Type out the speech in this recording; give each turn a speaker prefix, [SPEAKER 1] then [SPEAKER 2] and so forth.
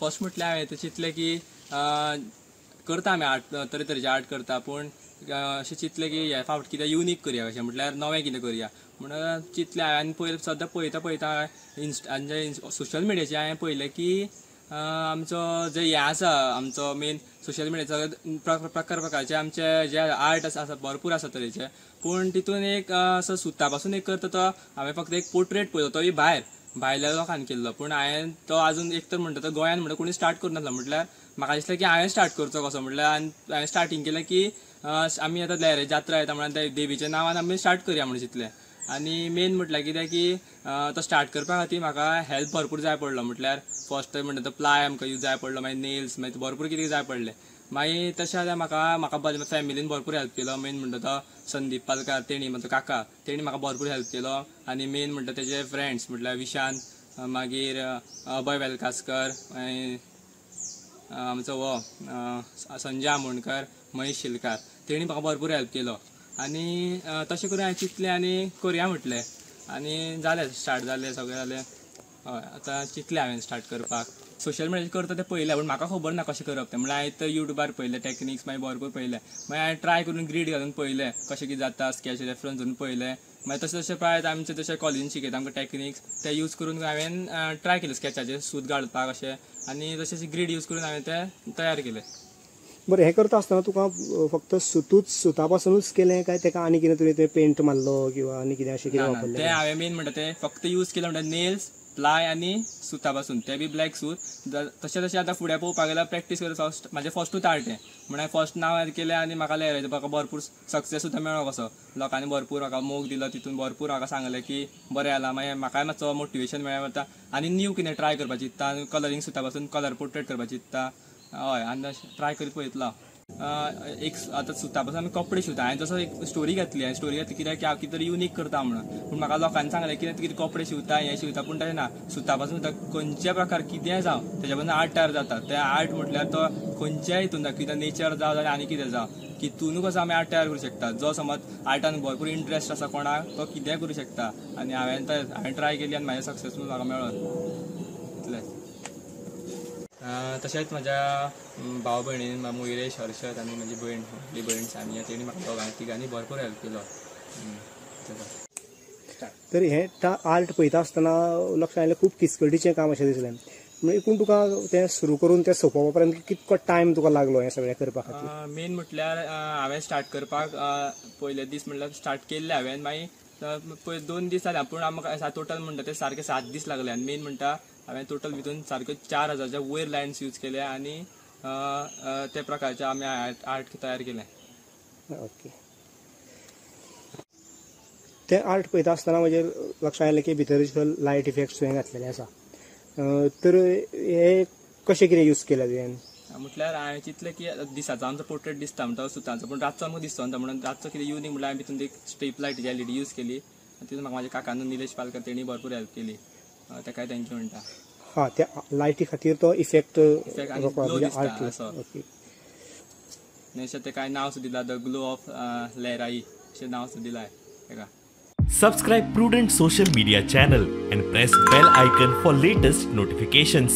[SPEAKER 1] First म्हटल्यार हांवें चिंतलें की करता आमी आर्ट तरेतरेचे आर्ट करता पूण अशें चिंतलें की ह्या फावट कितें युनीक करया अशें म्हटल्यार नवें कितें करया म्हणून चिंतलें हांवें आनी पयलीं सद्दां पळयता सोशल मिडियाचेर हांवें पळयलें की आमचो जे हें आसा आमचो मेन सोशल मिडियाचो प्रकारचे आमचे जे आर्ट आसा भरपूर आसा तरेचे पूण तितून एक असो सुता पासून एक करता तो हांवें फक्त एक पोर्ट्रेट पळयलो तोय भायल्या लोकांनी केल्लो पूण हांवें तो आजून एक तर म्हणटा तो गोंयान म्हणटा कोणी स्टार्ट करूं नासलो म्हटल्यार म्हाका दिसलें की हांवें स्टार्ट करचो कसो म्हटल्यार हांवें स्टार्टींग केलें की आमी आतां लहराची जात्रा येता म्हण देवीच्या नांवान आमी स्टार्ट करया म्हणून चिंतलें आनी मेन म्हटल्यार कितें की तो स्टार्ट करपा खातीर म्हाका हेल्प भरपूर जाय पडलो म्हटल्यार फर्स्ट म्हणटा तो प्लाय आमकां यूज जाय पडलो मागीर नेल्स मागीर भरपूर कितें जाय पडलें मागीर तशें जाल्यार म्हाका फॅमिलीन भरपूर हेल्प केलो मेन म्हणटा तो संदीप पालकार तेणी म्हजो काका तेणी म्हाका भरपूर हेल्प केलो आनी मेन म्हणटा तेजे फ्रेंड्स म्हटल्यार विशांत मागीर अभय वेलकासकर आमचो हो संजय आमोणकर महेश शिलकार तेणी म्हाका भरपूर हेल्प केलो आनी तशें करून हांवें चिंतलें आनी करया म्हटलें आनी जालें स्टार्ट जालें सगळें जालें हय आतां चिंतलें हांवें स्टार्ट करपाक सोशल मिडियाचेर करता तें पळयलें पूण म्हाका खबर ना कशें करप तें म्हळ्यार हांवें तर युट्यूबार पळयलें टॅक्निक्स मागीर भरपूर पळयलें मागीर हांवें ट्राय करून ग्रीड घालून पळयलें कशें कितें जाता स्केच रेफरन्स धरून पळयलें मागीर तशें तशें प्रायत आमचे तशें कॉलेजीन शिकयता आमकां टॅक्निक्स ते यूज करून हांवें ट्राय केलें स्केचाचेर सूत घालपाक अशें आनी तशें ग्रीड यूज करून हांवें तें तयार केलें.
[SPEAKER 2] बरें हें करता आसतना तुका फक्त सुता पासूनच केलें काय तेका आनी कितें तुवें पेंट मारलो किंवा आनी कितें अशें कितें वापरलें?
[SPEAKER 1] तें हांवें मेन म्हणटा तें फक्त यूज केलें म्हणटा नेल्स प्लाय आनी सुता पासून ते बी ब्लॅक सूत तशें तशें आतां फुडें पळोवपाक गेल्यार प्रॅक्टीस करता म्हाजें फर्स्टूच आर्ट हें म्हळ्यार फर्स्ट नांव केलें आनी म्हाका लहराचें म्हाका भरपूर सक्सेस सुद्दां मेळ्ळो कसो लोकांनी भरपूर म्हाका मोग दिलो तितून भरपूर म्हाका सांगलें की बरें जालां मागीर म्हाकाय मातसो मोटिवेशन मेळ्ळें वता आनी न्यू कितें ट्राय करपाची चित्ता कलरींग सुता पासून कलर पोर्ट्रेट करपाची चित्ता हय आनी ट्राय करीत पळयतलो एक आतां सुता पासून आमी कपडे शिवता हांवें जसो एक स्टोरी घातली कित्याक हांव कितें तरी युनीक करता म्हणून पूण म्हाका लोकांनी सांगलें कितें कपडे शिवता हें शिवता पूण तशें ना सुता पासून खंयच्याय प्रकार कितेंय जावं तेज्या पासून आर्ट तयार जाता तें आर्ट म्हटल्यार तो खंयच्याय हितून कितें नेचर जावं जाल्यार आनी कितें जावं कितून कसो आमी आर्ट तयार करूं शकता जो समज आर्टान भरपूर इंट्रस्ट आसा कोणाक तो कितेंय करूं शकता आनी हांवें ट्राय केली आनी म्हाजें सक्सेसफूल म्हाका मेळ्ळो इतलेंच. तशेंच म्हाज्या भाव भयणीन मयुरेश हर्षद आनी म्हाजी भयण सानिया तेणी म्हाका दोगांनी तिगांनी भरपूर हेल्प केलो.
[SPEAKER 2] तर हें आर्ट पळयता आसतना लक्षांत आयलें खूब किचकटीचें काम अशें दिसलें म्हणजे एकूण तुका तें सुरू करून तें सोंपोवपा पर्यंत कितको टायम तुका लागलो हें सगळें करपा खातीर?
[SPEAKER 1] मेन म्हटल्यार हांवें स्टार्ट करपाक पयले दीस म्हटल्यार स्टार्ट केल्लें हांवें मागीर 2 दीस जाले पूण आमकां टोटल म्हणटा ते सारके 7 दीस लागले आनी मेन म्हणटा हांवें टोटल भितून सारके 4000च्या वयर लायन्स यूज केले आनी ते प्रकारचे आमी आर्ट तयार केलें.
[SPEAKER 2] ओके. तें आर्ट पळयता आसतना म्हजे लक्षांत आयलें की भितर लायट इफेक्ट्स तुवें घातलेले आसा तर हे कशें कितें यूज केलें तुवें?
[SPEAKER 1] म्हटल्यार हांवें चिंतलें की दिसाचो आमचो पोर्ट्रेट दिसता म्हणटा सुतांचो पूण रातचो आमकां दिसतो म्हणून रातचो कितें युनीक म्हटल्यार हांवें भितून एक स्ट्रीप लायटीची LED यूज केली तितून म्हाका म्हाज्या काकान निलेश पालकर तेणी भरपूर हेल्प केली ताकाय थँक्यू म्हणटा.
[SPEAKER 2] हां त्या लायटी खातीर तो इफेक्ट
[SPEAKER 1] अशें तेका नांव सुद्दां दिलां द ग्लो ऑफ लहराई अशें नांव सुद्दां दिलां तेका.
[SPEAKER 3] Subscribe Prudent social media channel and press bell icon for latest notifications.